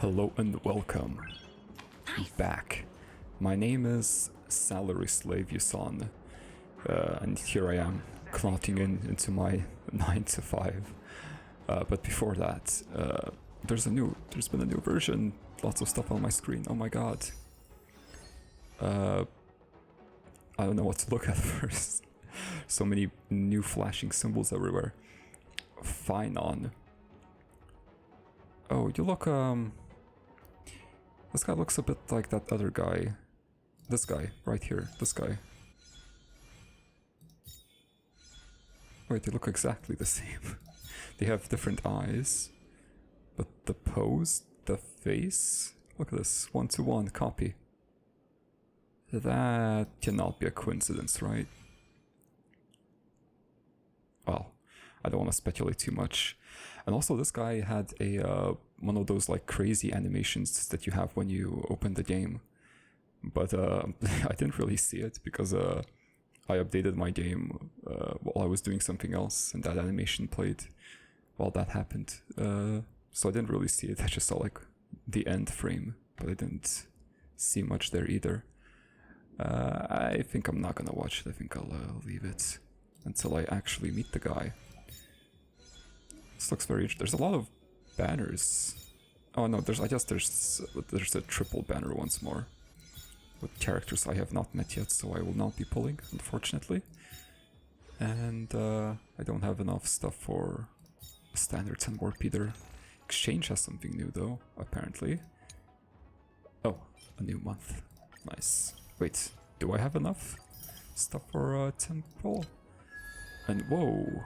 Hello and welcome back. My name is Salary Slave Yusan, and here I am, clocking into my 9 to 5. But before that, there's been a new version. Lots of stuff on my screen. Oh my god. I don't know what to look at first. So many new flashing symbols everywhere. Fine on. Oh, you look, this guy looks a bit like that other guy. This guy, right here, this guy. Wait, they look exactly the same. They have different eyes. But the pose, the face... Look at this, 1-to-1 copy. That cannot be a coincidence, right? Well, I don't want to speculate too much. And also this guy had a one of those like crazy animations that you have when you open the game. But I didn't really see it because I updated my game while I was doing something else, and that animation played while that happened. So I didn't really see it. I just saw like the end frame, but I didn't see much there either. I think I'm not gonna watch it. I think I'll leave it until I actually meet the guy. This looks very interesting. There's a lot of banners. Oh no, I guess there's a triple banner once more with characters I have not met yet, so I will not be pulling, unfortunately. And I don't have enough stuff for standards and warp either. Exchange has something new though, apparently. Oh, a new month. Nice. Wait, do I have enough stuff for temple? And whoa.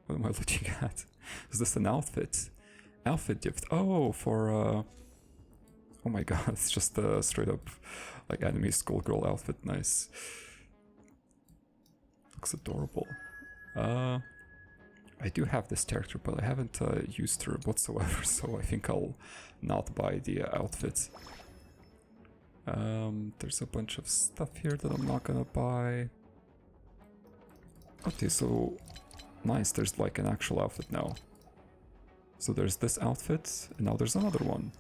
What am I looking at? Is this an outfit? Outfit gift. Oh, for oh my god, it's just a straight up like anime schoolgirl outfit. Nice. Looks adorable. I do have this character, but I haven't used her whatsoever, so I think I'll not buy the outfit. There's a bunch of stuff here that I'm not gonna buy. Okay, so nice, there's like an actual outfit now. So there's this outfit, and now there's another one.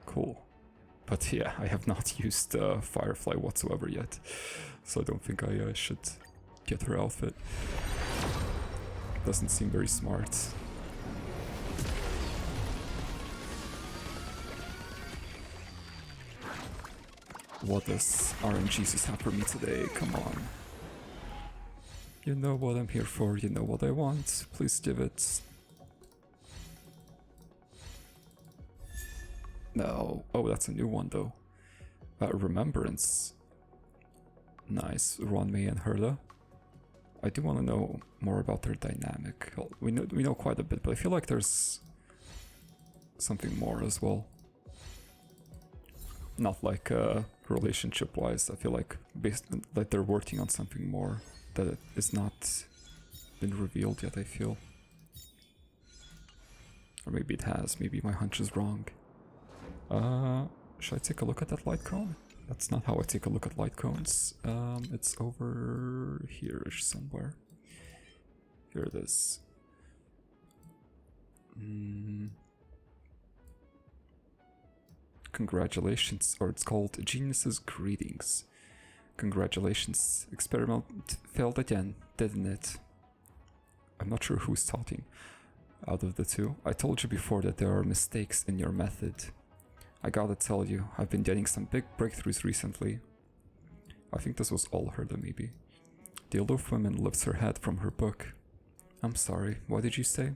Cool. But yeah, I have not used Firefly whatsoever yet, so I don't think I should get her outfit. Doesn't seem very smart. What does RNGesus have for me today? Come on. You know what I'm here for, you know what I want. Please give it. No. Oh, that's a new one though. Remembrance. Nice. Ronmei and Herda. I do want to know more about their dynamic. Well, we know quite a bit, but I feel like there's something more as well. Not like relationship-wise. I feel like they're working on something more that is not been revealed yet. I feel, or maybe it has. Maybe my hunch is wrong. Should I take a look at that light cone? That's not how I take a look at light cones. It's over here-ish somewhere. Here it is. Congratulations, or it's called Genius's Greetings. Congratulations, experiment failed again, didn't it? I'm not sure who's talking out of the two. I told you before that there are mistakes in your method. I gotta tell you, I've been getting some big breakthroughs recently. I think this was all Herda, maybe. The aloof woman lifts her head from her book. I'm sorry, what did you say?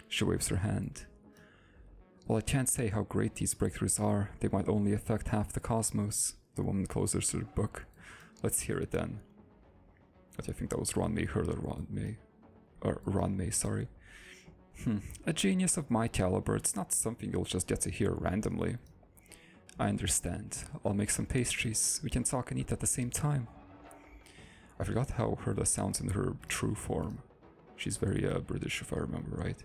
She waves her hand. Well, I can't say how great these breakthroughs are. They might only affect half the cosmos. The woman closes her book. Let's hear it then. But I think that was Ronmei, Herda Ronmei. Or Ronmei, sorry. A genius of my caliber, it's not something you'll just get to hear randomly. I understand. I'll make some pastries. We can talk and eat at the same time. I forgot how Herda sounds in her true form. She's very British, if I remember right.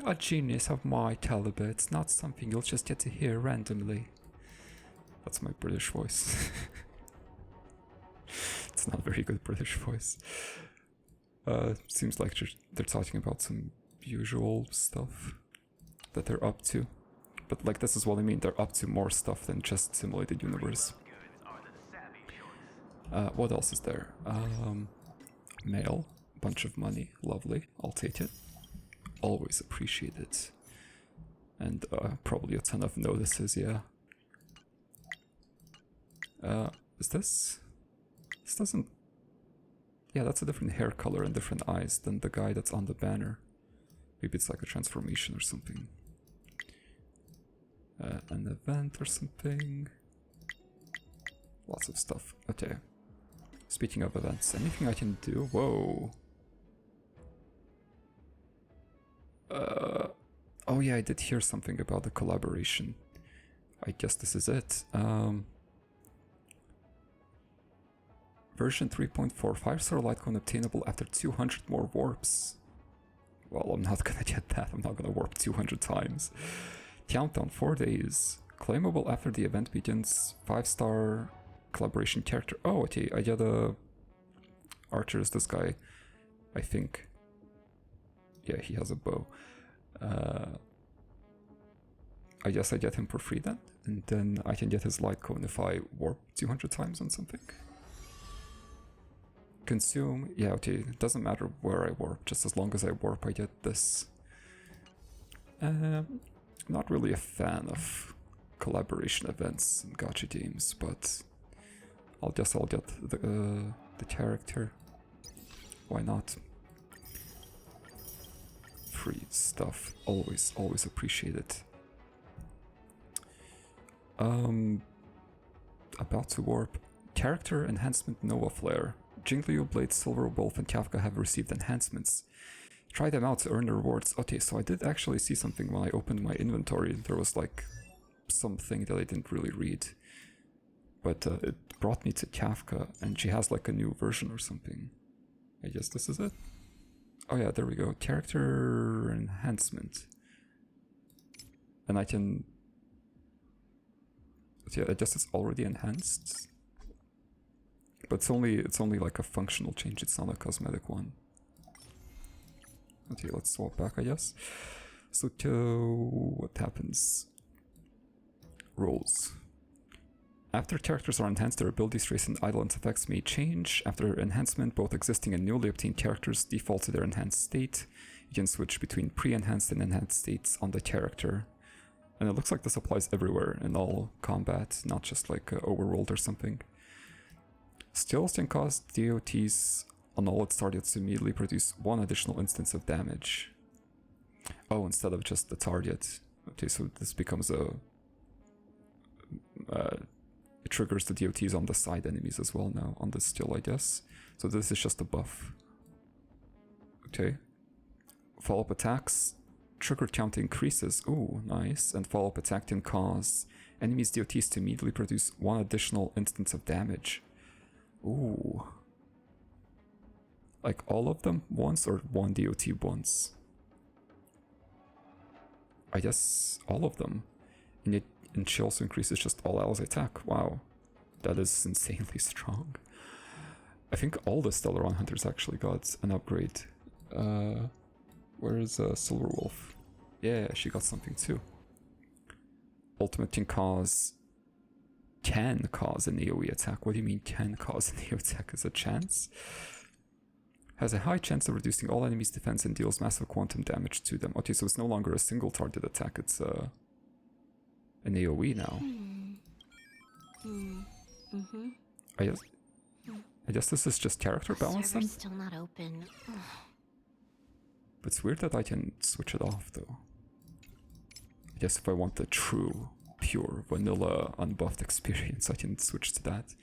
A genius of my caliber, it's not something you'll just get to hear randomly. That's my British voice. It's not a very good British voice. Seems like they're talking about some usual stuff that they're up to. But like, this is what I mean, they're up to more stuff than just simulated universe. What else is there? Mail, bunch of money, lovely, I'll take it. Always appreciate it. And probably a ton of notices, yeah. Is this? This doesn't... Yeah, that's a different hair color and different eyes than the guy that's on the banner. Maybe it's like a transformation or something. An event or something. Lots of stuff. Okay. Speaking of events, anything I can do? Whoa. Oh yeah, I did hear something about the collaboration. I guess this is it. Version 3.4, 5-star Litecoin obtainable after 200 more warps. Well, I'm not gonna get that. I'm not gonna warp 200 times. Countdown 4 days. Claimable after the event begins. 5-star collaboration character. Oh, okay. I get a archer is this guy, I think. Yeah, he has a bow. I guess I get him for free then, and then I can get his Litecoin if I warp 200 times on something. Consume, yeah, okay, it doesn't matter where I warp, just as long as I warp I get this. Not really a fan of collaboration events in gacha games, but I'll guess I'll get the character. Why not? Free stuff, always appreciate it. About to warp. Character enhancement Nova Flare. Jingliu, Blade, Silver Wolf, and Kafka have received enhancements. Try them out to earn the rewards. Okay, so I did actually see something when I opened my inventory. There was like something that I didn't really read. But it brought me to Kafka, and she has like a new version or something. I guess this is it. Oh yeah, there we go. Character enhancement. And I can... Yeah, I guess it's already enhanced. But it's only like a functional change, it's not a cosmetic one. Okay, let's swap back, I guess. So, what happens? Roles. After characters are enhanced, their abilities, traits, and idleness effects may change. After enhancement, both existing and newly obtained characters default to their enhanced state. You can switch between pre-enhanced and enhanced states on the character. And it looks like this applies everywhere in all combat, not just like overworld or something. Skills can cause DOTs on all its targets to immediately produce 1 additional instance of damage. Oh, instead of just the target. Okay, so this becomes a... it triggers the DOTs on the side enemies as well now, on the skill, I guess. So this is just a buff. Okay. Follow-up attacks. Trigger count increases. Ooh, nice. And follow-up attack can cause enemies' DOTs to immediately produce 1 additional instance of damage. Ooh. Like all of them once or 1 DOT once? I guess all of them. And she also increases just all allies attack. Wow. That is insanely strong. I think all the Stellaron Hunters actually got an upgrade. Where is Silver Wolf? Yeah, she got something too. Ultimate can cause an AoE attack. What do you mean can cause an AoE attack? Is a chance? Has a high chance of reducing all enemies' defense and deals massive quantum damage to them. Okay, so it's no longer a single target attack, it's an AoE now. I guess this is just character balance then? Still not open. But it's weird that I can switch it off though. I guess if I want the true, pure, vanilla, unbuffed experience, I can switch to that.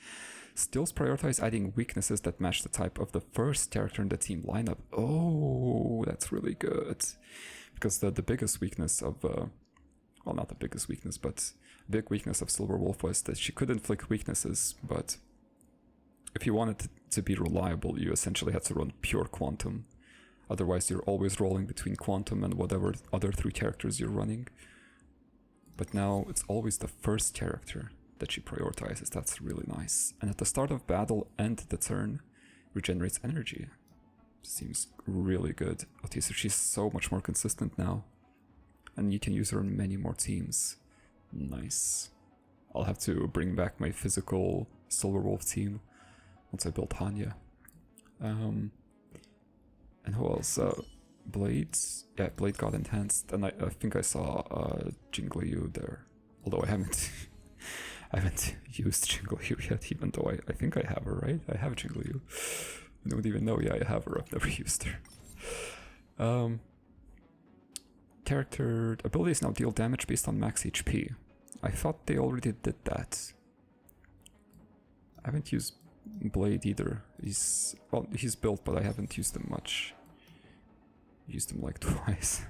Skills prioritize adding weaknesses that match the type of the first character in the team lineup. Oh, that's really good. Because the biggest weakness of, well, not the biggest weakness, but a big weakness of Silver Wolf was that she could inflict weaknesses, but if you wanted to be reliable, you essentially had to run pure Quantum. Otherwise, you're always rolling between Quantum and whatever other 3 characters you're running. But now it's always the first character that she prioritizes. That's really nice. And at the start of battle and the turn, regenerates energy. Seems really good. Okay, so she's so much more consistent now. And you can use her in many more teams. Nice. I'll have to bring back my physical Silver Wolf team once I build Hanya. And who else? Blades? Yeah, Blade got enhanced. And I think I saw Jingliu there. Although I haven't I haven't used Jingliu yet, even though I think I have her, right? I have Jingliu. I don't even know, yeah, I have her, I've never used her. Character abilities now deal damage based on max HP. I thought they already did that. I haven't used Blade either. He's built, but I haven't used him much. Used him like twice.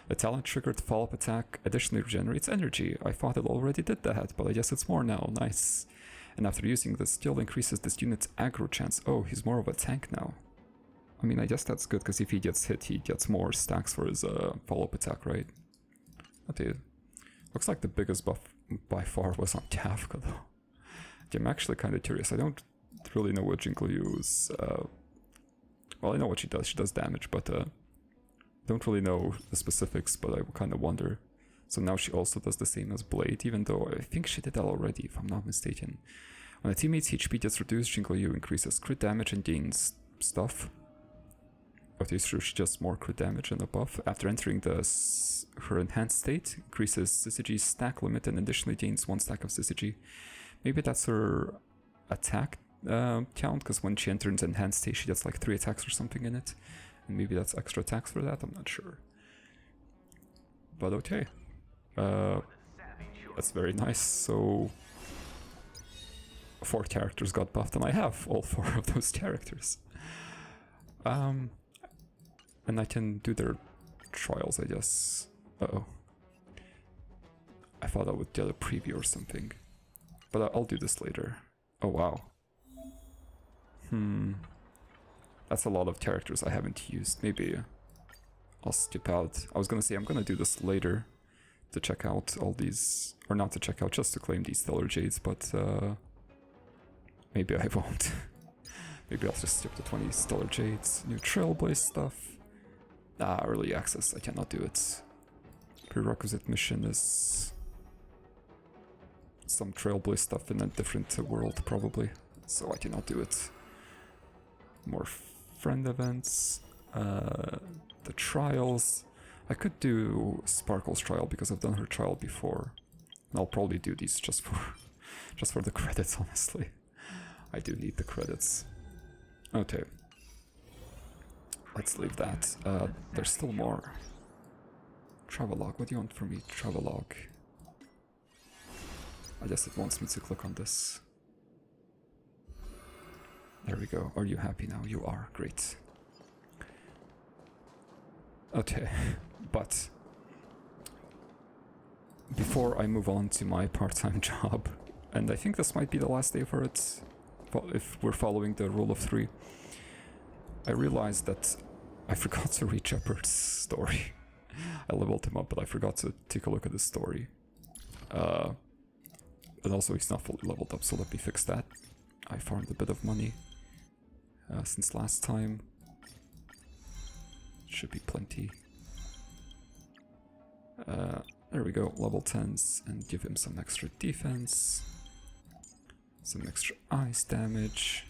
The talent triggered follow-up attack additionally regenerates energy. I thought it already did that, but I guess it's more now. Nice. And after using the skill increases this unit's aggro chance. Oh, he's more of a tank now. I mean, I guess that's good, because if he gets hit, he gets more stacks for his follow-up attack, right? Okay. Looks like the biggest buff by far was on Kafka, though. Okay, I'm actually kind of curious. I don't really know what Jingliu's... well, I know what she does. She does damage, but... don't really know the specifics, but I kind of wonder. So now she also does the same as Blade, even though I think she did that already, if I'm not mistaken. When a teammate's HP gets reduced, Jingliu increases crit damage and gains stuff. Okay, it's true, she does more crit damage and a buff. After entering her enhanced state, increases Syzygy's stack limit and additionally gains 1 stack of Syzygy. Maybe that's her attack count, because when she enters enhanced state, she gets like 3 attacks or something in it. And maybe that's extra attacks for that, I'm not sure. But okay. That's very nice. So 4 characters got buffed, and I have all 4 of those characters. And I can do their trials, I guess. Uh-oh. I thought I would get a preview or something. But I'll do this later. Oh, wow. That's a lot of characters I haven't used. Maybe I'll skip out. I was gonna say I'm gonna do this later to check out all these, or not to check out, just to claim these Stellar Jades, but maybe I won't. Maybe I'll just skip the 20 Stellar Jades. New Trailblaze stuff. Early access, I cannot do it. Prerequisite mission is some Trailblaze stuff in a different world, probably, so I cannot do it. More friend events, the trials. I could do Sparkle's trial because I've done her trial before. And I'll probably do these just for the credits, honestly. I do need the credits. Okay. Let's leave that. There's still more. Travelogue, what do you want from me? Travelogue. I guess it wants me to click on this. There we go. Are you happy now? You are. Great. Okay, but before I move on to my part-time job, and I think this might be the last day for it, if we're following the rule of 3, I realized that I forgot to read Gepard's story. I leveled him up, but I forgot to take a look at his story. And also he's not fully leveled up, so let me fix that. I farmed a bit of money since last time. Should be plenty. There we go, level 10s, and give him some extra defense, some extra ice damage,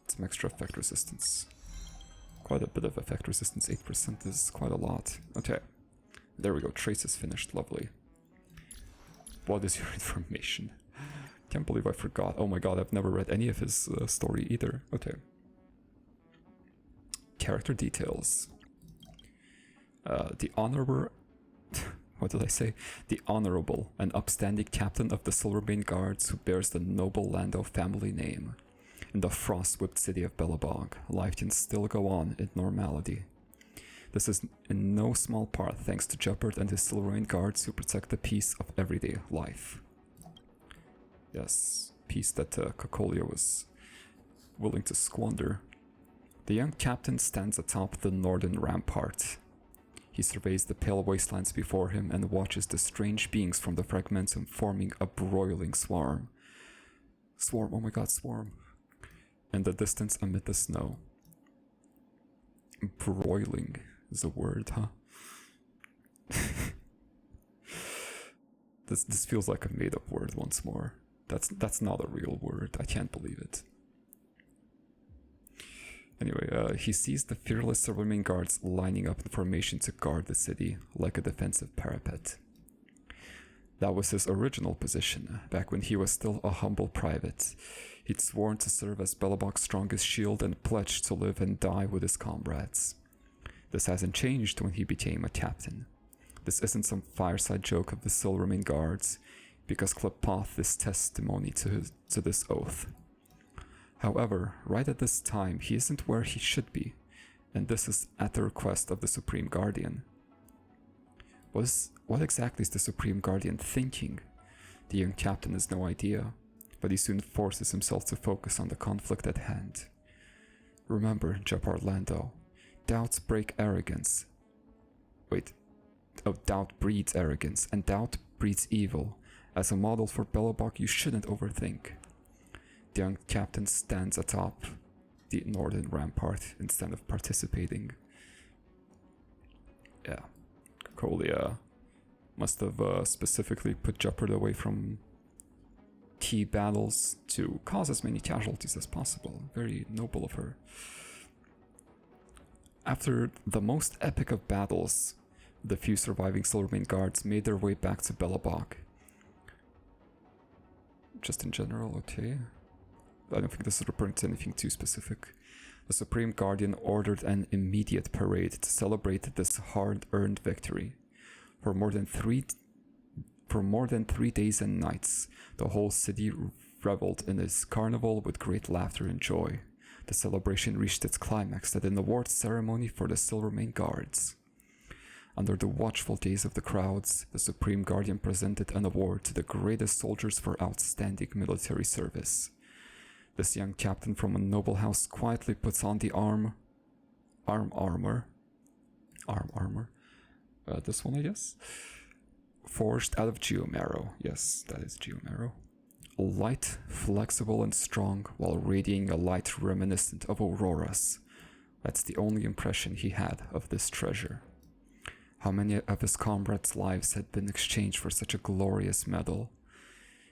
some extra effect resistance. Quite a bit of effect resistance, 8% is quite a lot. Okay, there we go, trace is finished, lovely. What is your information? Can't believe I forgot. Oh my god, I've never read any of his story either. Okay. Character details. The honorable... what did I say? The honorable and upstanding captain of the Silverbane Guards who bears the noble Lando family name. In the frost-whipped city of Belobog, life can still go on in normality. This is in no small part thanks to Gepard and his Silverbane Guards who protect the peace of everyday life. Yes, peace that Cocolia was willing to squander. The young captain stands atop the northern rampart. He surveys the pale wastelands before him and watches the strange beings from the fragmentum forming a broiling swarm. Swarm, oh my god, swarm. In the distance amid the snow. Broiling is a word, huh? This feels like a made-up word once more. That's not a real word. I can't believe it. Anyway, he sees the fearless Silvermane guards lining up in formation to guard the city like a defensive parapet. That was his original position, back when he was still a humble private. He'd sworn to serve as Belobog's strongest shield and pledged to live and die with his comrades. This hasn't changed when he became a captain. This isn't some fireside joke of the Silvermane guards, because Klepoth is testimony to this oath. However, right at this time, he isn't where he should be, and this is at the request of the Supreme Guardian. What exactly is the Supreme Guardian thinking? The young captain has no idea, but he soon forces himself to focus on the conflict at hand. Remember, Gepard Lando, doubts break arrogance. Doubt breeds arrogance, and doubt breeds evil. As a model for Belobog, you shouldn't overthink. The young captain stands atop the northern rampart instead of participating. Yeah, Colia must have specifically put Gepard away from key battles to cause as many casualties as possible. Very noble of her. After the most epic of battles, the few surviving Silvermane guards made their way back to Belobog. Just in general, okay. I don't think this is referring to anything too specific. The Supreme Guardian ordered an immediate parade to celebrate this hard-earned victory. For more than 3 days and nights, the whole city reveled in this carnival with great laughter and joy. The celebration reached its climax at an award ceremony for the Silvermane guards. Under the watchful gaze of the crowds, the Supreme Guardian presented an award to the greatest soldiers for outstanding military service. This young captain from a noble house quietly puts on the armor. This one, I guess? Forged out of geomarrow. Yes, that is geomarrow. Light, flexible, and strong, while radiating a light reminiscent of Aurora's. That's the only impression he had of this treasure. How many of his comrades' lives had been exchanged for such a glorious medal?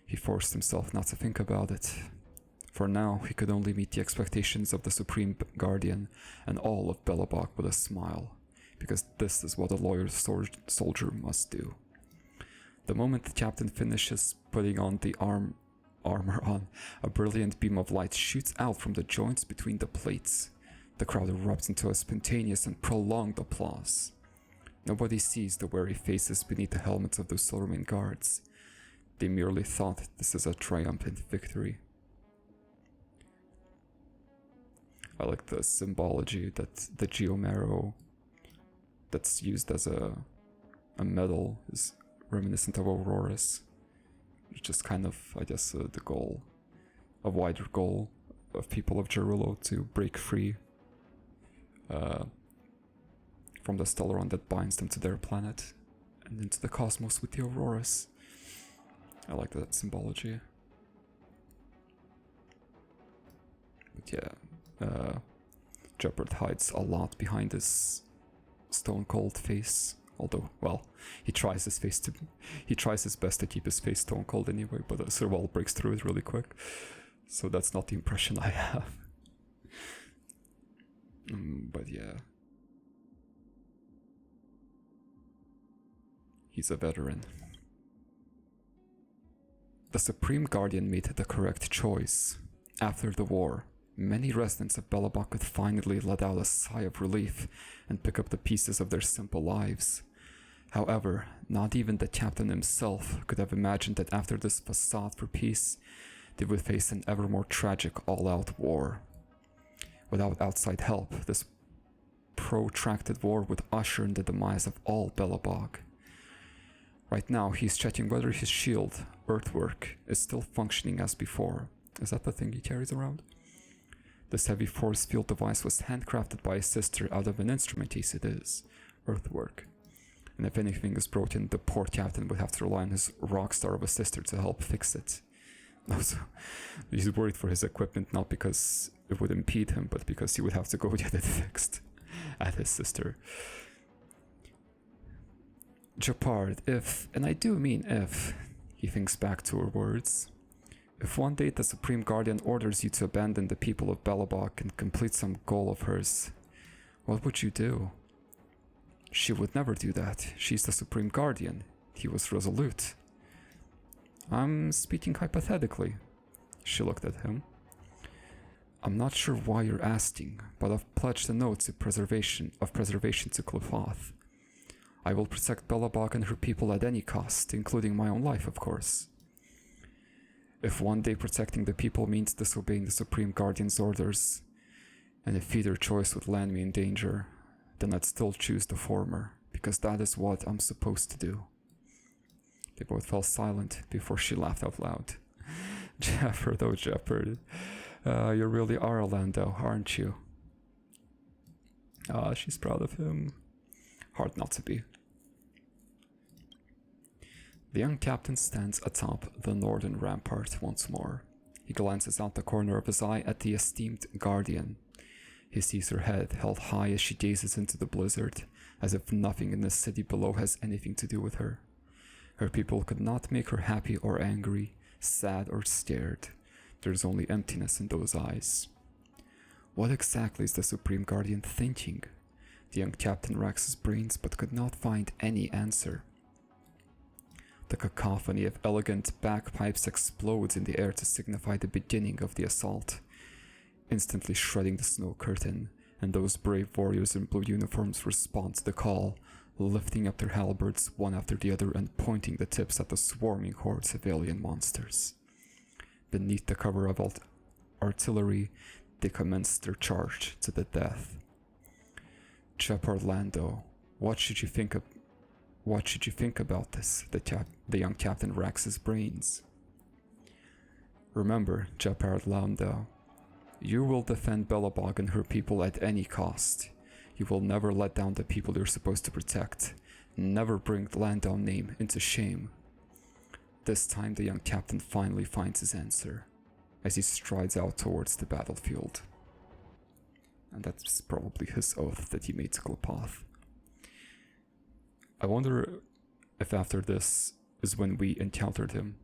He forced himself not to think about it. For now, he could only meet the expectations of the Supreme Guardian and all of Belobog with a smile, because this is what a loyal soldier must do. The moment the captain finishes putting on the armor on, a brilliant beam of light shoots out from the joints between the plates. The crowd erupts into a spontaneous and prolonged applause. Nobody sees the wary faces beneath the helmets of those Silvermane guards. They merely thought this is a triumphant victory. I like the symbology that the geomarrow that's used as a medal is reminiscent of Aurora's. It's just kind of, I guess, the goal, a wider goal of people of Gerulo to break free from the Stellaron that binds them to their planet and into the cosmos with the Auroras. I like that symbology. But yeah, Gepard hides a lot behind his stone-cold face. Although, well, he tries his best to keep his face stone-cold anyway, but Serval breaks through it really quick. So that's not the impression I have. But yeah. He's a veteran. The Supreme Guardian made the correct choice. After the war, many residents of Belobog could finally let out a sigh of relief and pick up the pieces of their simple lives. However, not even the captain himself could have imagined that after this facade for peace, they would face an ever more tragic all-out war. Without outside help, this protracted war would usher in the demise of all Belobog. Right now, he's checking whether his shield, Earthwork, is still functioning as before. Is that the thing he carries around? This heavy force field device was handcrafted by his sister out of an instrument case it is, Earthwork. And if anything is broken, the poor captain would have to rely on his rockstar of a sister to help fix it. Also, he's worried for his equipment not because it would impede him, but because he would have to go get it fixed. at his sister. Gepard, if, and I do mean if, he thinks back to her words. If one day the Supreme Guardian orders you to abandon the people of Belobog and complete some goal of hers, what would you do? She would never do that. She's the Supreme Guardian. He was resolute. I'm speaking hypothetically. She looked at him. I'm not sure why you're asking, but I've pledged an oath of preservation to Qlipoth. I will protect Belobog and her people at any cost, including my own life, of course. If one day protecting the people means disobeying the Supreme Guardian's orders, and if either choice would land me in danger, then I'd still choose the former, because that is what I'm supposed to do. They both fell silent before she laughed out loud. Gepard, oh Gepard, you really are a Lando, aren't you? She's proud of him. Hard not to be. The young captain stands atop the northern rampart once more. He glances out the corner of his eye at the esteemed Guardian. He sees her head held high as she gazes into the blizzard, as if nothing in the city below has anything to do with her. Her people could not make her happy or angry, sad or scared. There's only emptiness in those eyes. What exactly is the Supreme Guardian thinking? The young captain racks his brains but could not find any answer. The cacophony of elegant bagpipes explodes in the air to signify the beginning of the assault, instantly shredding the snow curtain, and those brave warriors in blue uniforms respond to the call, lifting up their halberds one after the other and pointing the tips at the swarming hordes of alien monsters. Beneath the cover of artillery, they commence their charge to the death. Gepard Lando, what should you think about this? The young captain racks his brains. Remember, Gepard Lando, you will defend Belobog and her people at any cost. You will never let down the people you're supposed to protect. Never bring the Landau name into shame. This time the young captain finally finds his answer, as he strides out towards the battlefield. And that's probably his oath that he made to Qlipoth. I wonder if after this is when we encountered him.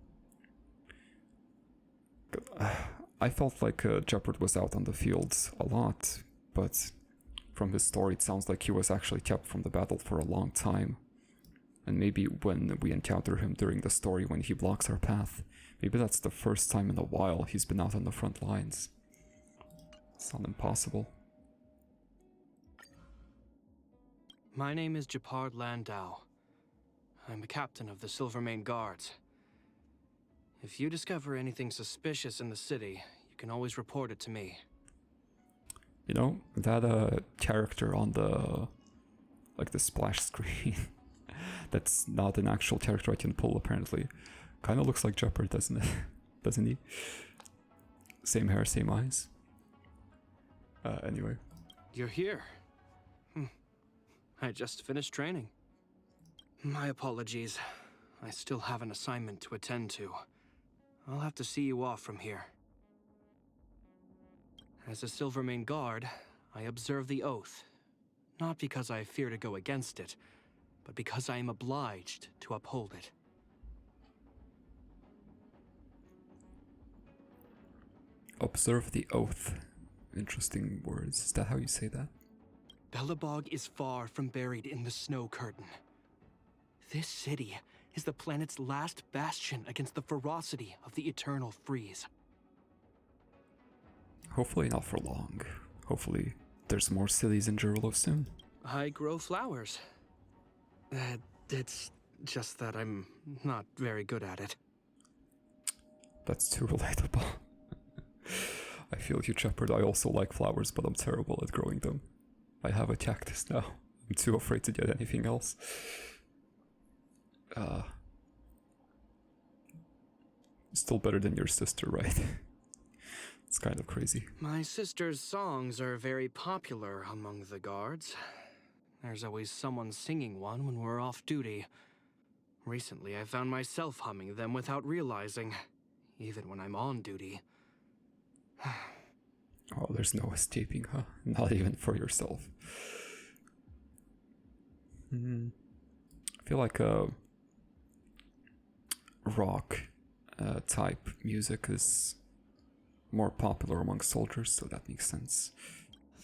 I felt like Gepard was out on the fields a lot, but from his story it sounds like he was actually kept from the battle for a long time. And maybe when we encounter him during the story when he blocks our path, maybe that's the first time in a while he's been out on the front lines. It's not impossible. My name is Gepard Landau. I'm a captain of the Silvermane Guards. If you discover anything suspicious in the city, you can always report it to me. You know, that character on the splash screen, that's not an actual character I can pull apparently. Kind of looks like Gepard, doesn't it? Doesn't he? Same hair, same eyes. Anyway. You're here. I just finished training. My apologies. I still have an assignment to attend to. I'll have to see you off from here. As a Silvermane Guard, I observe the oath. Not because I fear to go against it, but because I am obliged to uphold it. Observe the oath. Interesting words. Is that how you say that? Belobog is far from buried in the snow curtain. This city is the planet's last bastion against the ferocity of the eternal freeze. Hopefully not for long. Hopefully there's more cities in Gerulo soon. I grow flowers. It's just that I'm not very good at it. That's too relatable. I feel you, Gepard. I also like flowers, but I'm terrible at growing them. I have a cactus now. I'm too afraid to get anything else. Still better than your sister, right? It's kind of crazy. My sister's songs are very popular among the guards. There's always someone singing one when we're off duty. Recently, I found myself humming them without realizing, even when I'm on duty. Oh, there's no escaping, huh? Not even for yourself. I feel like rock type music is more popular among soldiers, so that makes sense.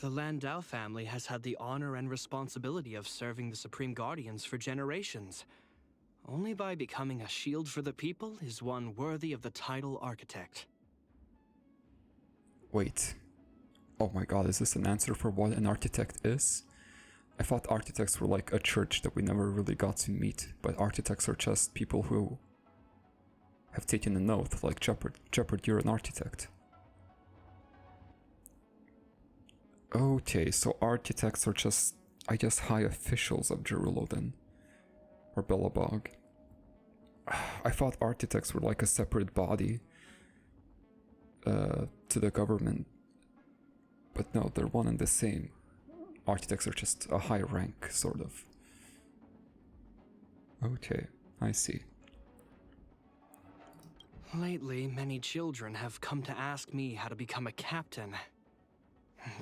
The Landau family has had the honor and responsibility of serving the Supreme Guardians for generations. Only by becoming a shield for the people is one worthy of the title architect. Wait. Oh my god, is this an answer for what an architect is? I thought architects were like a church that we never really got to meet, but architects are just people who have taken an oath, like Gepard. Gepard, you're an architect. Okay, so architects are just, I guess, high officials of Gerulo then. Or Belobog. I thought architects were like a separate body to the government. But no, they're one and the same. Architects are just a high rank, sort of. Okay, I see. Lately, many children have come to ask me how to become a captain.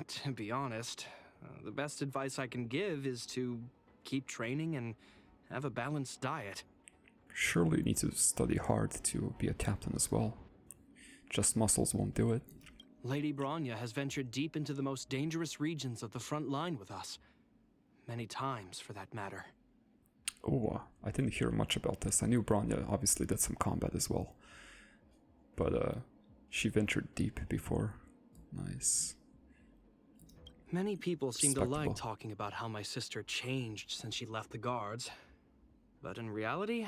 To be honest, the best advice I can give is to keep training and have a balanced diet. Surely you need to study hard to be a captain as well. Just muscles won't do it. Lady Bronya has ventured deep into the most dangerous regions of the front line with us. Many times, for that matter. Oh, I didn't hear much about this. I knew Bronya obviously did some combat as well. But she ventured deep before. Nice. Many people seem to like talking about how my sister changed since she left the guards. But in reality,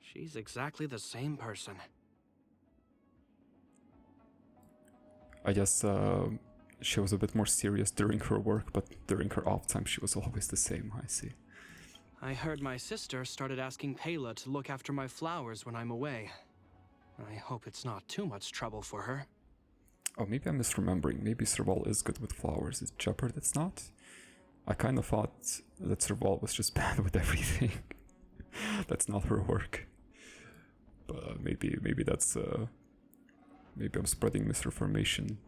she's exactly the same person. I guess she was a bit more serious during her work, but during her off time she was always the same, I see. I heard my sister started asking Pela to look after my flowers when I'm away. I hope it's not too much trouble for her. Oh, maybe I'm misremembering. Maybe Serval is good with flowers. Is Gepard it's not? I kind of thought that Serval was just bad with everything. That's not her work. But maybe that's maybe I'm spreading misinformation.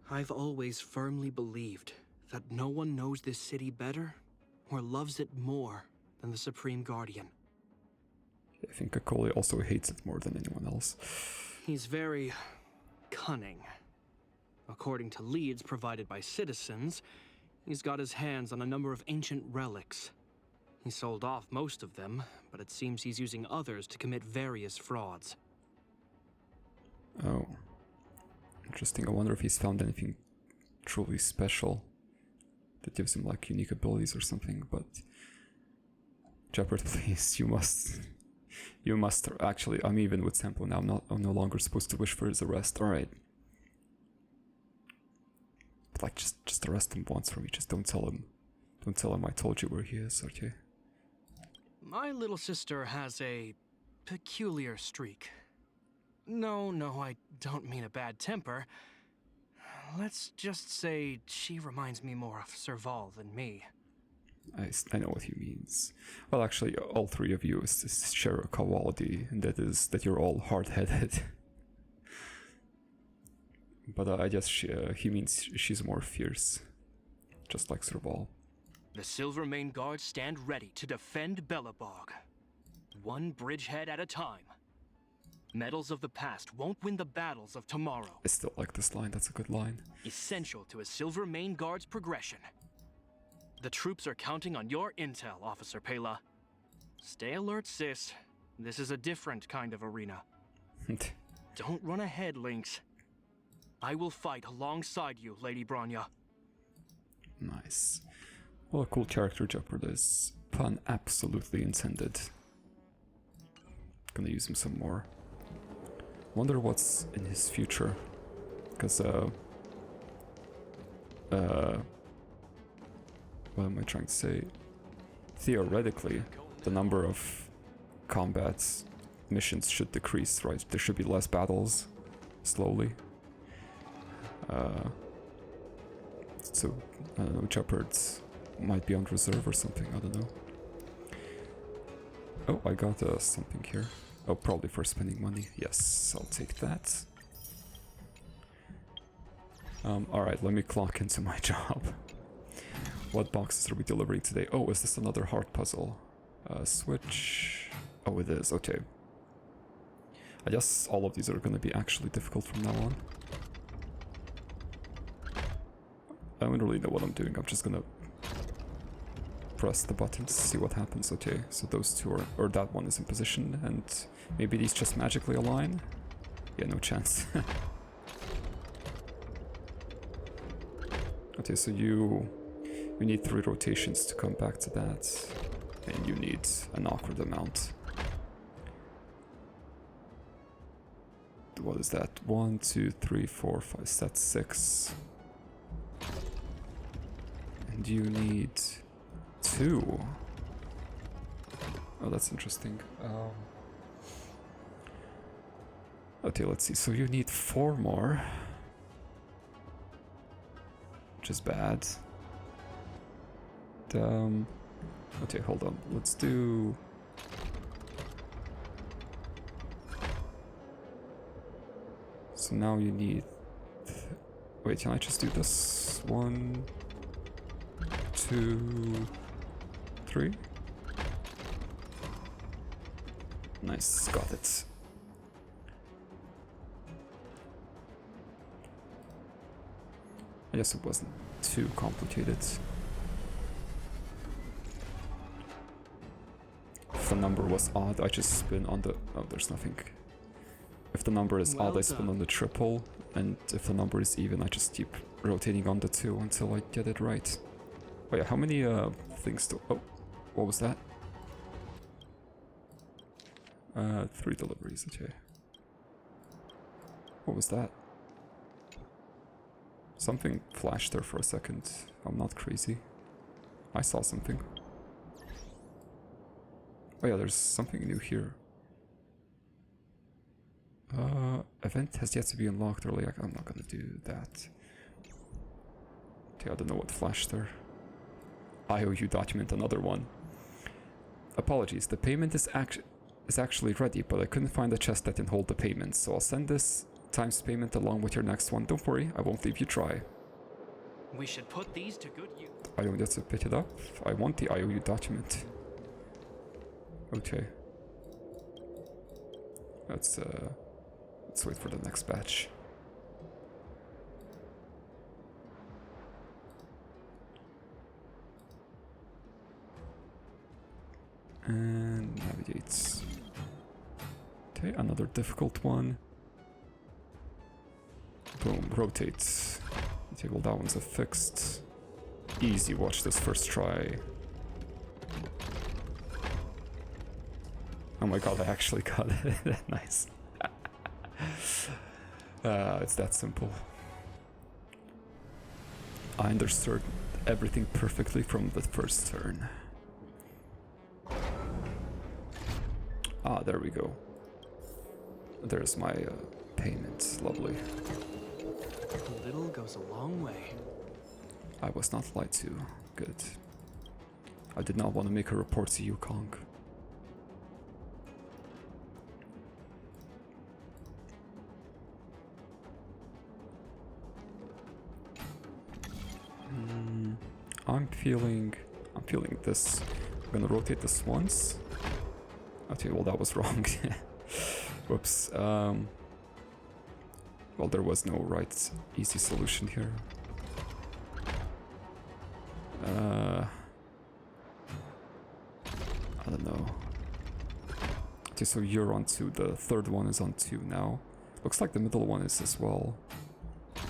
I've always firmly believed that no one knows this city better or loves it more than the Supreme Guardian. I think Akoli also hates it more than anyone else. He's very cunning. According to leads provided by citizens, he's got his hands on a number of ancient relics. He sold off most of them, but it seems he's using others to commit various frauds. Oh. Interesting. I wonder if he's found anything truly special that gives him like unique abilities or something, but Gepard, please, you must actually, I'm even with Sampo now, I'm no longer supposed to wish for his arrest. Alright. But like just arrest him once for me, just don't tell him I told you where he is, okay? My little sister has a peculiar streak. No, I don't mean a bad temper. Let's just say she reminds me more of Serval than me. I know what he means. Well, actually, all three of you share a quality, and that is that you're all hard-headed. But I guess he means she's more fierce, just like Serval. The Silvermane Guards stand ready to defend Belobog. One bridgehead at a time. Medals of the past won't win the battles of tomorrow. I still like this line, that's a good line. Essential to a Silvermane Guard's progression. The troops are counting on your intel, Officer Pela. Stay alert, sis. This is a different kind of arena. Don't run ahead, Lynx. I will fight alongside you, Lady Bronya. Nice. Well, a cool character Gepard is. Pun absolutely intended. Gonna use him some more. Wonder what's in his future. Because, what am I trying to say? Theoretically, the number of combat missions should decrease, right? There should be less battles, slowly. So, I don't know, Gepard might be on reserve or something, I don't know. Oh, I got something here. Oh, probably for spending money. Yes, I'll take that. Alright, let me clock into my job. What boxes are we delivering today? Oh, is this another heart puzzle? Switch. Oh, it is. Okay. I guess all of these are going to be actually difficult from now on. I don't really know what I'm doing. I'm just going to press the buttons, see what happens. Okay, so those two are, or that one is in position, and maybe these just magically align? Yeah, no chance. Okay, so you need 3 rotations to come back to that, and you need an awkward amount. What is that? 1, 2, 3, 4, 5, that's 6. And you need 2. Oh, that's interesting. Okay, let's see. So you need 4 more. Which is bad. Okay, hold on. Let's do... So now you need... Wait, can I just do this? 1, 2, 3? Nice, got it. I guess it wasn't too complicated. If the number was odd, I just spin on the... Oh, there's nothing. If the number is odd, I spin on the triple, and if the number is even, I just keep rotating on the 2 until I get it right. Oh yeah, how many things do... Oh, what was that? 3 deliveries, okay. What was that? Something flashed there for a second. I'm not crazy. I saw something. Oh yeah, there's something new here. Event has yet to be unlocked early. I'm not gonna do that. Okay, I don't know what flashed there. IOU document, another one. Apologies, the payment is actually ready, but I couldn't find a chest that can hold the payment, so I'll send this times payment along with your next one. Don't worry, I won't leave you try. We should put these to good use. I don't get to pick it up. I want the IOU document. Okay. Let's wait for the next batch. And navigates. Okay, another difficult one. Boom, rotates. Okay, well that one's a fixed. Easy, watch this first try. Oh my god, I actually got it. Nice. It's that simple. I understood everything perfectly from the first turn. Ah, there we go. There's my payment. Lovely. A little goes a long way. I was not lied to. Good. I did not want to make a report to you, Kong. I'm feeling this. I'm gonna rotate this once. Okay, well that was wrong. Whoops. Well, there was no right easy solution here. I don't know. Okay, so you're on 2. The third one is on 2 now. Looks like the middle one is as well.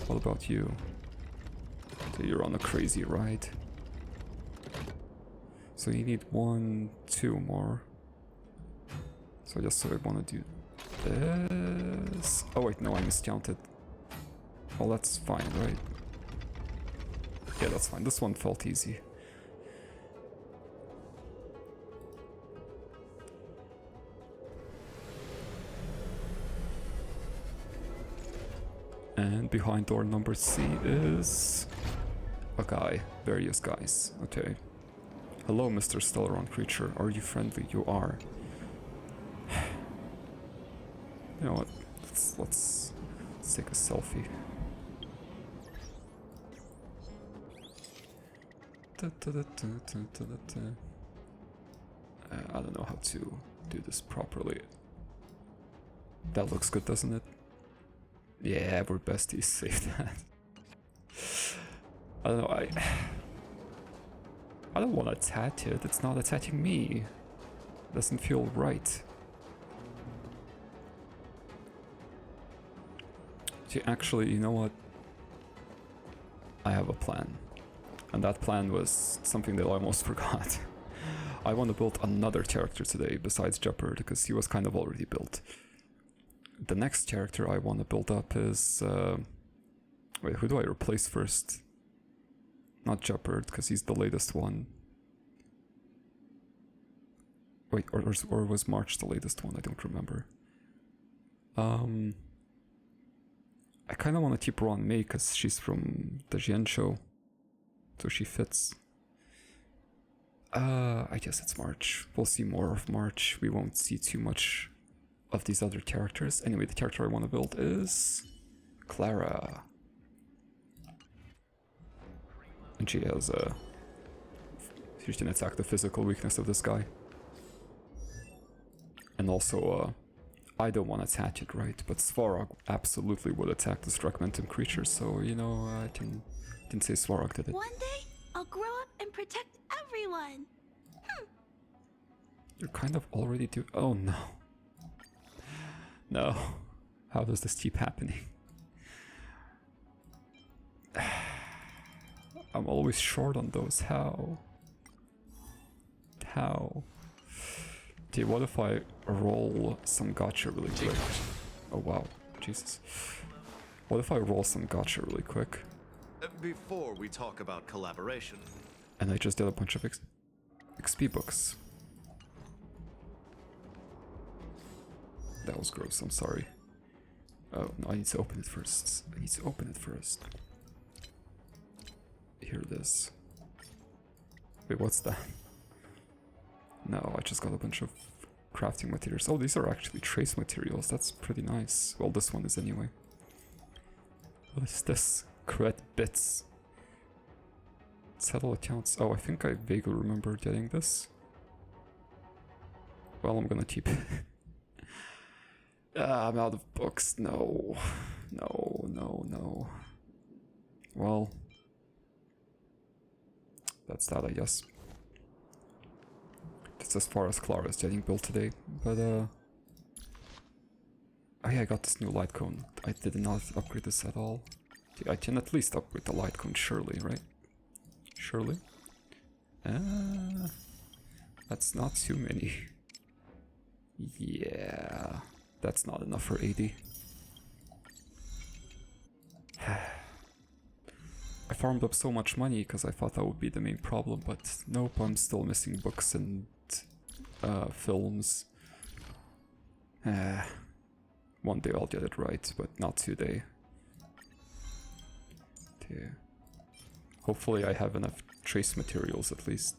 What about you? Okay, you're on a crazy ride. So you need 1, 2 more. So I just I want to do this. Oh wait, no, I miscounted. Well, that's fine, right? Yeah, that's fine. This one felt easy. And behind door number C is a guy. Various guys. Okay. Hello, Mr. Stellaron creature. Are you friendly? You are. You know what? Let's take a selfie. I don't know how to do this properly. That looks good, doesn't it? Yeah, we're besties, save that. I don't know, I don't want to attack it, it's not attacking me. Doesn't feel right. See, actually, you know what? I have a plan. And that plan was something that I almost forgot. I want to build another character today besides Gepard, because he was kind of already built. The next character I want to build up is... wait, who do I replace first? Not Gepard, because he's the latest one. Wait, or was March the latest one? I don't remember. I kind of want to keep her on Mei, because she's from the Jian show. So she fits. I guess it's March. We'll see more of March. We won't see too much of these other characters. Anyway, the character I want to build is Clara. And she has a... she can attack the physical weakness of this guy. And also, I don't want to attack it, right? But Svarog absolutely would attack this fragmentum creature, so, you know, I can say Svarog did it. One day, I'll grow up and protect everyone. You're kind of already oh no. No. How does this keep happening? I'm always short on those. How? Okay, what if I roll some gotcha really quick? Oh wow, Jesus. What if I roll some gotcha really quick? Before we talk about collaboration. And I just did a bunch of XP books. That was gross, I'm sorry. Oh, no, I need to open it first. Here it is. Wait, what's that? No, I just got a bunch of crafting materials. Oh, these are actually trace materials. That's pretty nice. Well, this one is anyway. What is this? Cred bits. Settle accounts. Oh, I think I vaguely remember getting this. Well, I'm gonna keep it. I'm out of books. No. Well, that's that, I guess. That's as far as Clara is getting built today. But, oh yeah, I got this new light cone. I did not upgrade this at all. I can at least upgrade the light cone, surely, right? Surely? That's not too many. Yeah, that's not enough for 80. I farmed up so much money because I thought that would be the main problem, but nope, I'm still missing books and films. One day I'll get it right, but not today. Hopefully I have enough trace materials at least.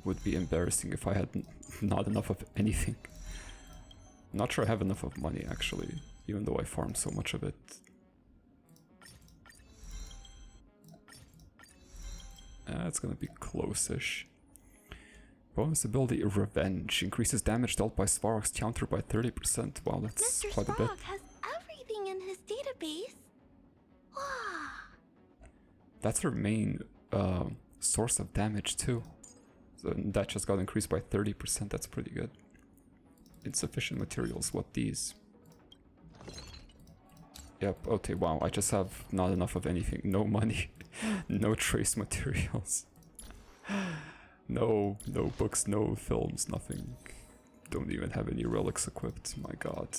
Would be embarrassing if I had not enough of anything. I'm not sure I have enough of money actually, even though I farmed so much of it. It's gonna be close-ish. Bonus ability Revenge. Increases damage dealt by Svarog's counter by 30%. Wow, that's Mr. quite a bit. Svarog has everything in his database. Wow. That's her main source of damage too. So that just got increased by 30%. That's pretty good. Insufficient materials. What these? Yep. Okay. Wow. I just have not enough of anything. No money. No trace materials. No books. No films. Nothing. Don't even have any relics equipped. My God.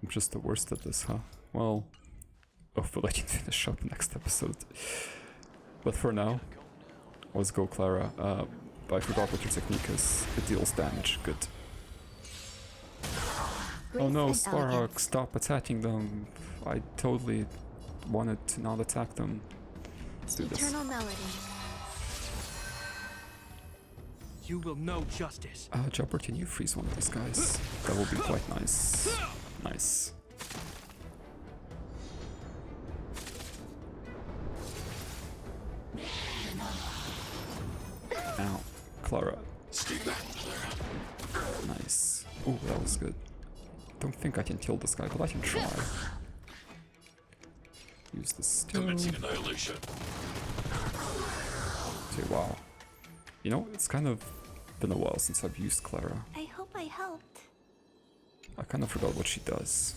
I'm just the worst at this, huh? Well. Hopefully I can finish up next episode. But for now, let's go, Clara. I forgot what your technique is. It deals damage. Good. Oh no, Svarog, stop attacking them. I totally wanted to not attack them. Let's do this. Eternal melody. You will know justice. Gepard, can you freeze one of these guys? That will be quite nice. Nice. Ow. Clara. Nice. Oh, that was good. Don't think I can kill this guy, but I can try. Use the skill. Annihilation. Okay, wow. You know, it's kind of been a while since I've used Clara. I hope I helped. I kind of forgot what she does.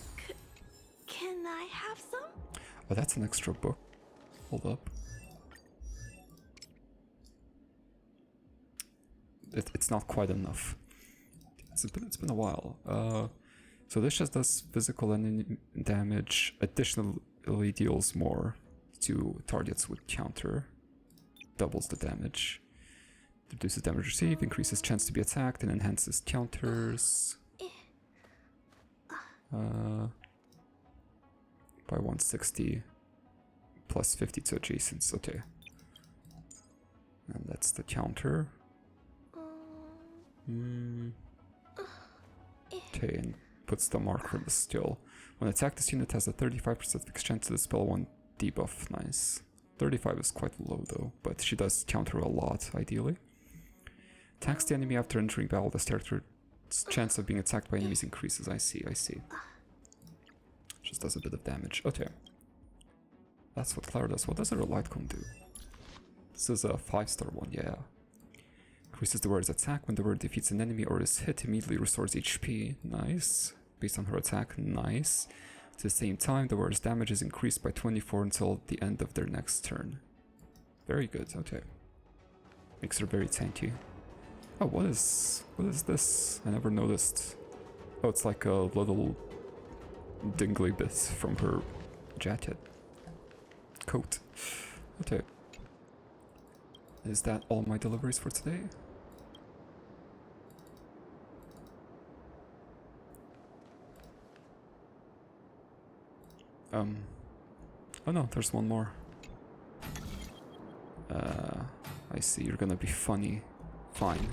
Can I have some? Oh, that's an extra book. Hold up. It's not quite enough. It's been a while. So this just does physical enemy damage. Additionally deals more to targets with counter. Doubles the damage. Reduces damage received, increases chance to be attacked, and enhances counters. By 160. Plus 50 to adjacents. Okay. And that's the counter. Okay, and puts the marker in the skill. When attack, this unit has a 35% fixed chance to dispel one debuff. Nice. 35 is quite low though, but she does counter a lot, ideally. Attacks the enemy after entering battle. This character's chance of being attacked by enemies increases. I see. Just does a bit of damage. Okay. That's what Clara does. What does her light cone do? This is a 5-star one, yeah. Increases the warrior's attack when the warrior defeats an enemy or is hit, immediately restores HP. Nice. Based on her attack, nice. At the same time, the warrior's damage is increased by 24 until the end of their next turn. Very good, okay. Makes her very tanky. Oh, what is this? I never noticed. Oh, it's like a little dingly bit from her jacket. Coat. Okay. Is that all my deliveries for today? Oh no, there's one more. I see, you're gonna be funny. Fine.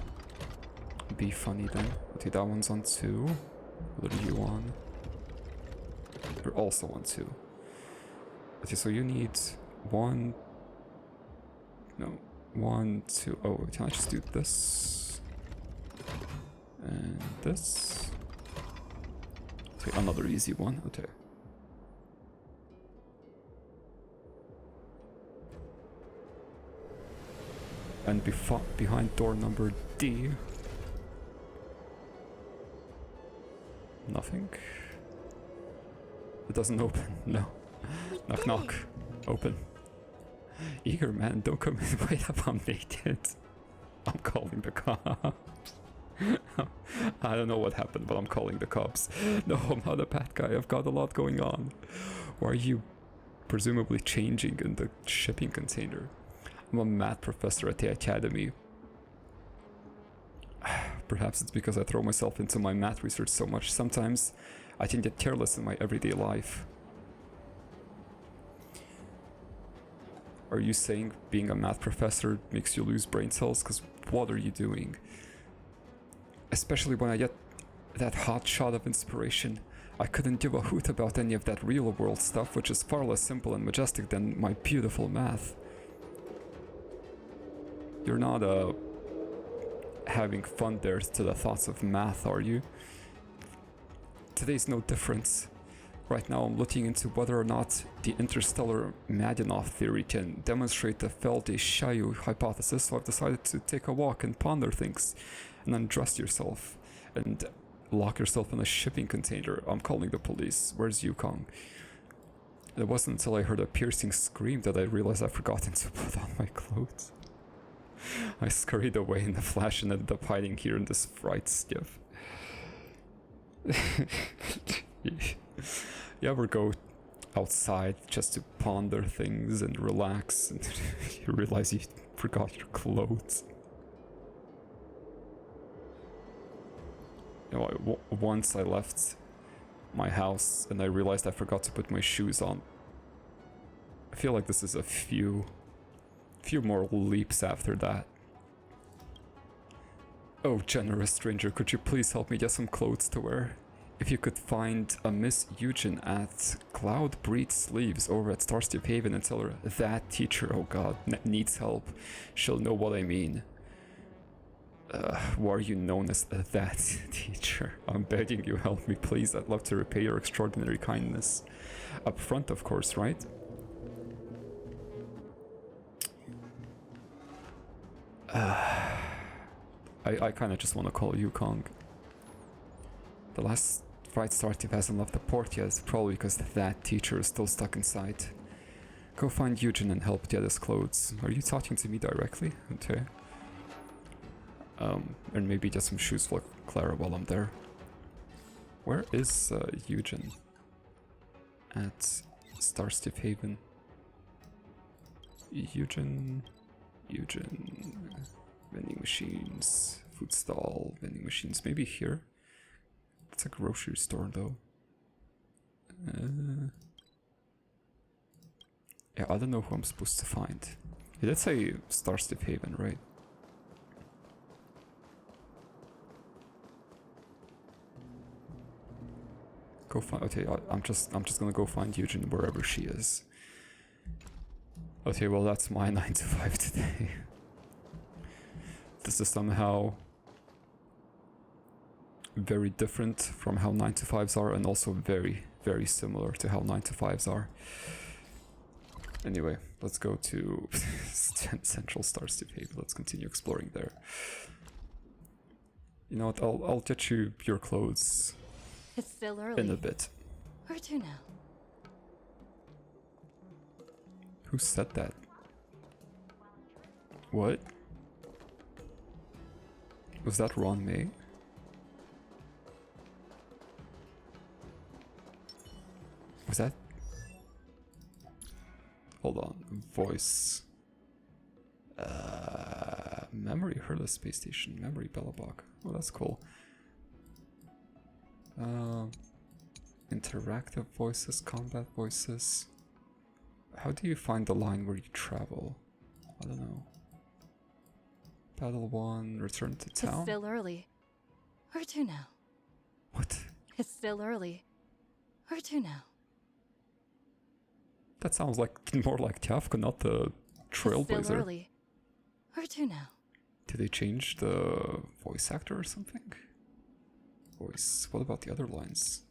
Be funny then. Okay, that one's on 2. What are you on? You're also on 2. Okay, so you need 1... No. 1, 2... Oh, can I just do this? And this? Okay, another easy one. Okay. And behind door number D. Nothing. It doesn't open. No. Knock knock. Open. Eager man, don't come in. Wait up, I'm naked. I'm calling the cops. I don't know what happened, but I'm calling the cops. No, I'm not a bad guy. I've got a lot going on. Why are you presumably changing in the shipping container? I'm a math professor at the academy. Perhaps it's because I throw myself into my math research so much. Sometimes I can get careless in my everyday life. Are you saying being a math professor makes you lose brain cells? Because what are you doing? Especially when I get that hot shot of inspiration. I couldn't give a hoot about any of that real world stuff, which is far less simple and majestic than my beautiful math. You're not having fun there to the thoughts of math, are you? Today's no different. Right now I'm looking into whether or not the interstellar Madinoff theory can demonstrate the Felde-Shayu hypothesis, so I've decided to take a walk and ponder things, and undress yourself, and lock yourself in a shipping container. I'm calling the police. Where's Yukong? It wasn't until I heard a piercing scream that I realized I'd forgotten to put on my clothes. I scurried away in a flash and ended up hiding here in this fright skiff. You ever go outside just to ponder things and relax, and you realize you forgot your clothes? You know, once I left my house and I realized I forgot to put my shoes on. I feel like this is a few more leaps after that. Oh, generous stranger, could you please help me get some clothes to wear? If you could find a Miss Eugen at Cloud Breed Sleeves over at Starskiff Haven and tell her that teacher, oh god, needs help, she'll know what I mean. Why are you known as that teacher? I'm begging you, help me please. I'd love to repay your extraordinary kindness. Up front, of course, right? I kind of just want to call you Kong. The last fight Starskiff hasn't left the port yet, probably because that teacher is still stuck inside. Go find Eugen and help get his clothes. Are you talking to me directly? Okay. And maybe get some shoes for Clara while I'm there. Where is Eugen? At Starskiff Haven. Eugen. Vending machines. Food stall. Vending machines. Maybe here. It's a grocery store though. Yeah, I don't know who I'm supposed to find. Yeah, let's say Starskiff Haven, right? Go find. Okay, I'm just gonna go find Eugen wherever she is. Okay, well that's my 9 to 5 today. This is somehow very different from how 9 to 5s are, and also very, very similar to how 9 to 5s are. Anyway, let's go to Central Starskiff Haven. Let's continue exploring there. You know what? I'll get you your clothes. It's still early. In a bit. Where to now? Who said that? What? Was that Ron May? Was that? Hold on. Voice. Memory Hurless Space Station. Memory Bellabog. Oh, that's cool. Interactive voices, combat voices. How do you find the line where you travel? I don't know. Battle 1, return to town? It's still early. Where to now? What? It's still early. Where to now? That sounds like more like Kafka, not the Trailblazer. It's still early. Where to now? Did they change the voice actor or something? Voice. What about the other lines?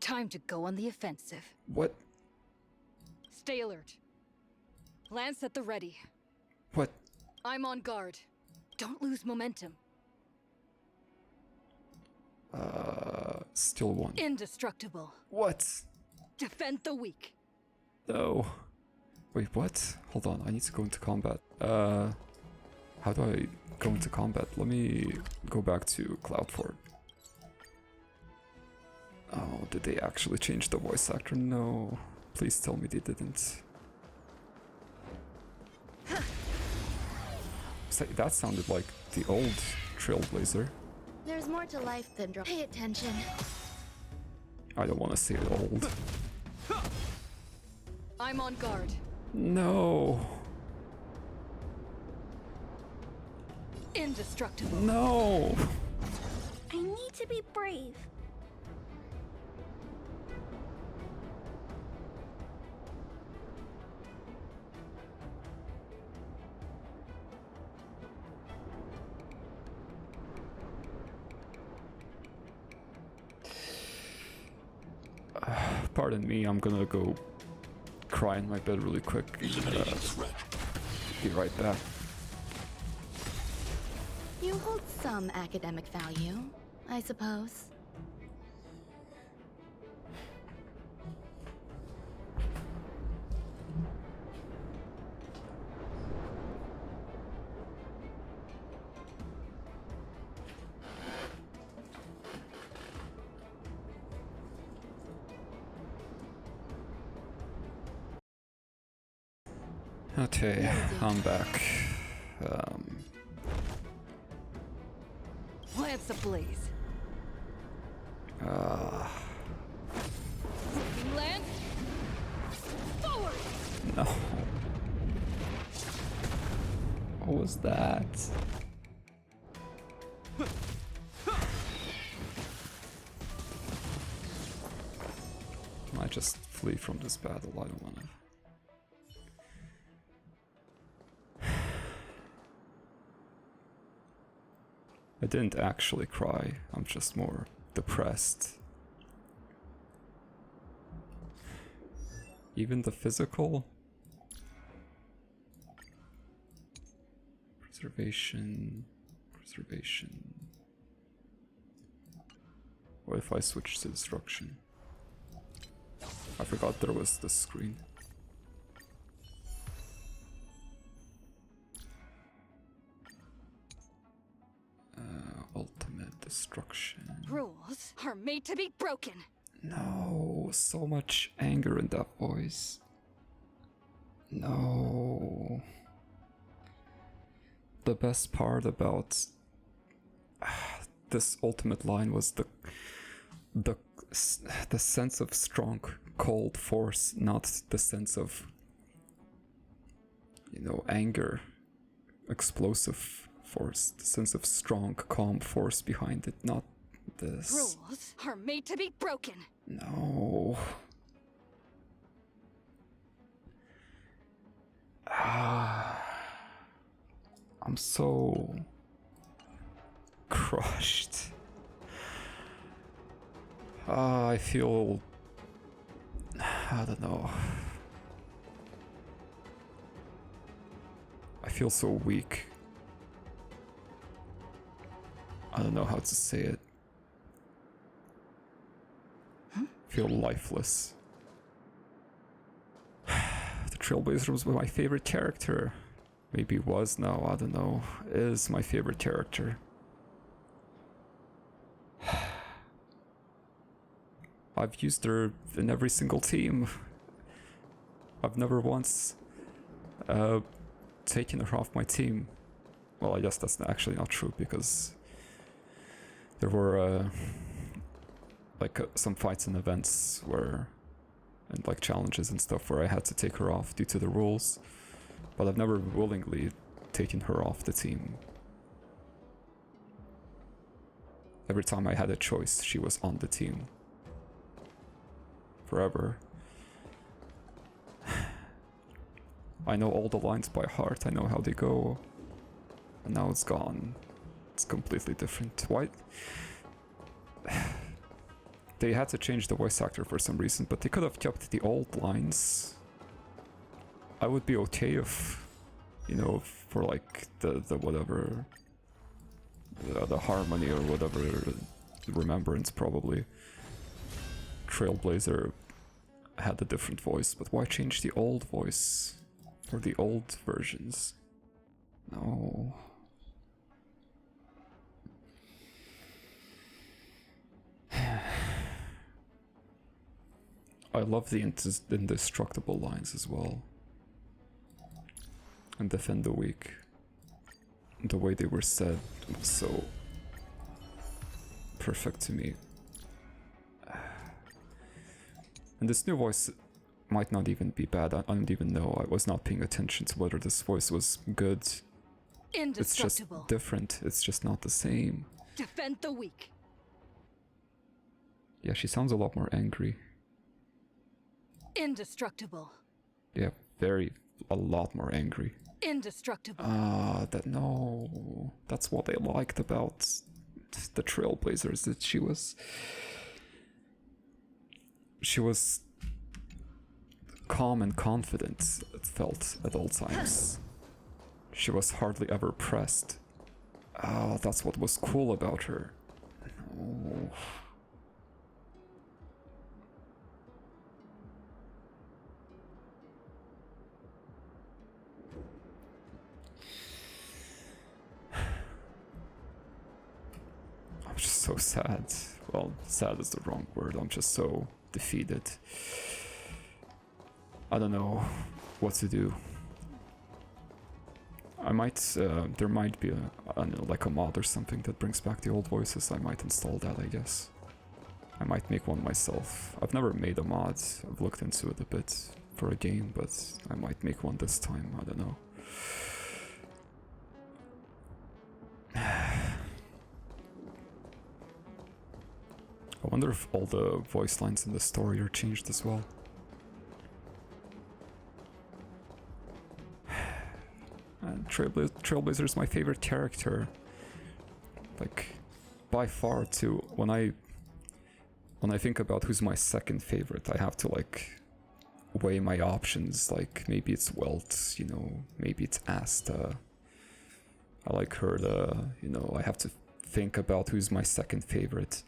Time to go on the offensive. What? Stay alert. Lance at the ready. What? I'm on guard. Don't lose momentum. Still one. Indestructible. What? Defend the weak. No. Wait, what? Hold on, I need to go into combat. How do I go into combat? Let me go back to Cloudfort. Oh, did they actually change the voice actor? No. Please tell me they didn't. That sounded like the old Trailblazer. There's more to life than drama. Pay attention. I don't want to say old. I'm on guard. No. Indestructible. No. I need to be brave. Pardon me, I'm gonna go cry in my bed really quick. Be right back. You hold some academic value, I suppose. Okay, I'm back. Lance ablaze. Lance! Forward! No. What was that? flee from this battle. I don't wanna. I didn't actually cry, I'm just more depressed. Even the physical? Preservation. What if I switch to destruction? I forgot there was this screen. Ultimate destruction. Rules are made to be broken. No, so much anger in that voice. No. The best part about this ultimate line was the sense of strong, cold force, not the sense of, you know, anger, explosive force, the sense of strong, calm force behind it, not this. Rules are made to be broken. No. I'm so crushed. I feel, I don't know. I feel so weak. I don't know how to say it. I feel lifeless. The Trailblazer was my favorite character. Maybe was now, I don't know. Is my favorite character. I've used her in every single team. I've never once taken her off my team. Well, I guess that's actually not true, because there were some fights and events where, and like challenges and stuff where I had to take her off due to the rules, but I've never willingly taken her off the team. Every time I had a choice, she was on the team. Forever. I know all the lines by heart, I know how they go, and now it's gone. It's completely different. Why? They had to change the voice actor for some reason, but they could have kept the old lines. I would be okay if, you know, for like the whatever, the harmony or whatever, remembrance probably. Trailblazer had a different voice, but why change the old voice for the old versions? No. I love the indestructible lines as well. And defend the weak. The way they were said was so perfect to me. And this new voice might not even be bad. I don't even know. I was not paying attention to whether this voice was good. It's just different. It's just not the same. Defend the weak. Yeah, she sounds a lot more angry. Indestructible. Yeah, a lot more angry. Indestructible. No. That's what I liked about the Trailblazers, that she was calm and confident, it felt, at all times. She was hardly ever pressed. That's what was cool about her. No. I'm just so sad. Well, sad is the wrong word. I'm just so defeated. I don't know what to do. I might, there might be like a mod or something that brings back the old voices. I might install that, I guess. I might make one myself. I've never made a mod. I've looked into it a bit for a game, but I might make one this time. I don't know. I wonder if all the voice lines in the story are changed as well. man, Trailblazer is my favorite character. Like, by far too. When I think about who's my second favorite, I have to like weigh my options. Like maybe it's Welt, you know, maybe it's Asta. I like her. You know, I have to think about who's my second favorite.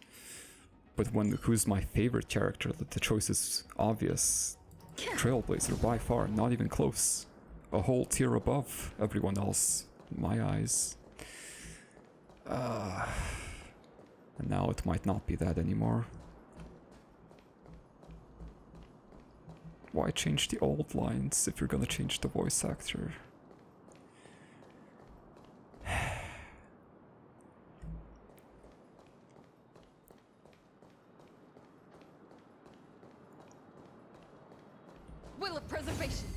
But when who's my favorite character, the choice is obvious. Trailblazer by far, not even close. A whole tier above everyone else, in my eyes. And now it might not be that anymore. Why change the old lines if you're gonna change the voice actor? Will of preservation.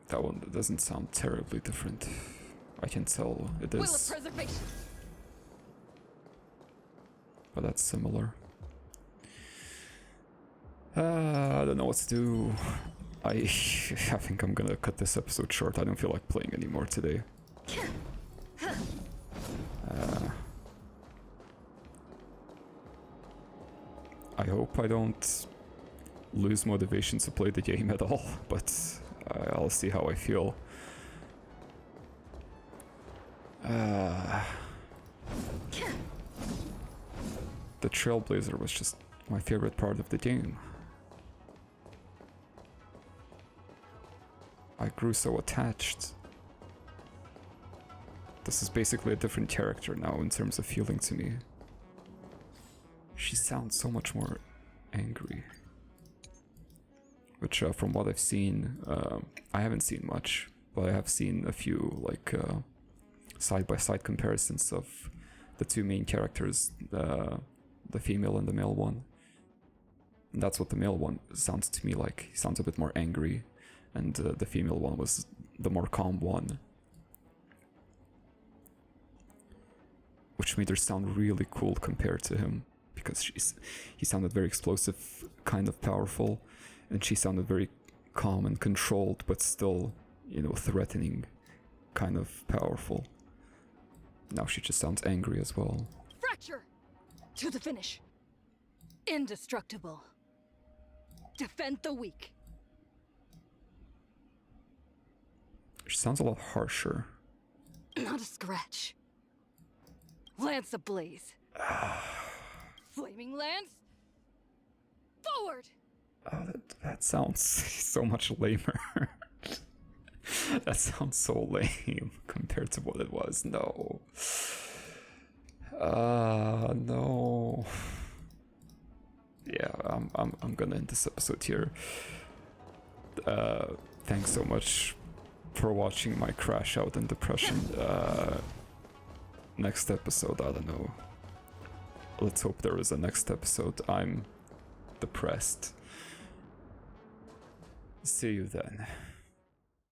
That one doesn't sound terribly different. I can tell it Will of is, preservation. but that's similar. I don't know what to do. I think I'm gonna cut this episode short. I don't feel like playing anymore today. I hope I don't lose motivation to play the game at all, but I'll see how I feel. The Trailblazer was just my favorite part of the game. I grew so attached. This is basically a different character now in terms of feeling to me. She sounds so much more angry. Which, from what I've seen, I haven't seen much, but I have seen a few, like, side-by-side comparisons of the two main characters, the female and the male one. And that's what the male one sounds to me like. He sounds a bit more angry, and the female one was the more calm one. Which made her sound really cool compared to him, because he sounded very explosive, kind of powerful, and she sounded very calm and controlled, but still, you know, threatening, kind of powerful. Now she just sounds angry as well. Fracture! To the finish. Indestructible. Defend the weak. She sounds a lot harsher. Not a scratch. Lance ablaze. Flaming lance. Forward! Oh, that sounds so much lamer. That sounds so lame compared to what it was. No. No. Yeah, I'm gonna end this episode here. Thanks so much for watching my crash out and depression. Next episode, I don't know. Let's hope there is a next episode. I'm depressed. See you then.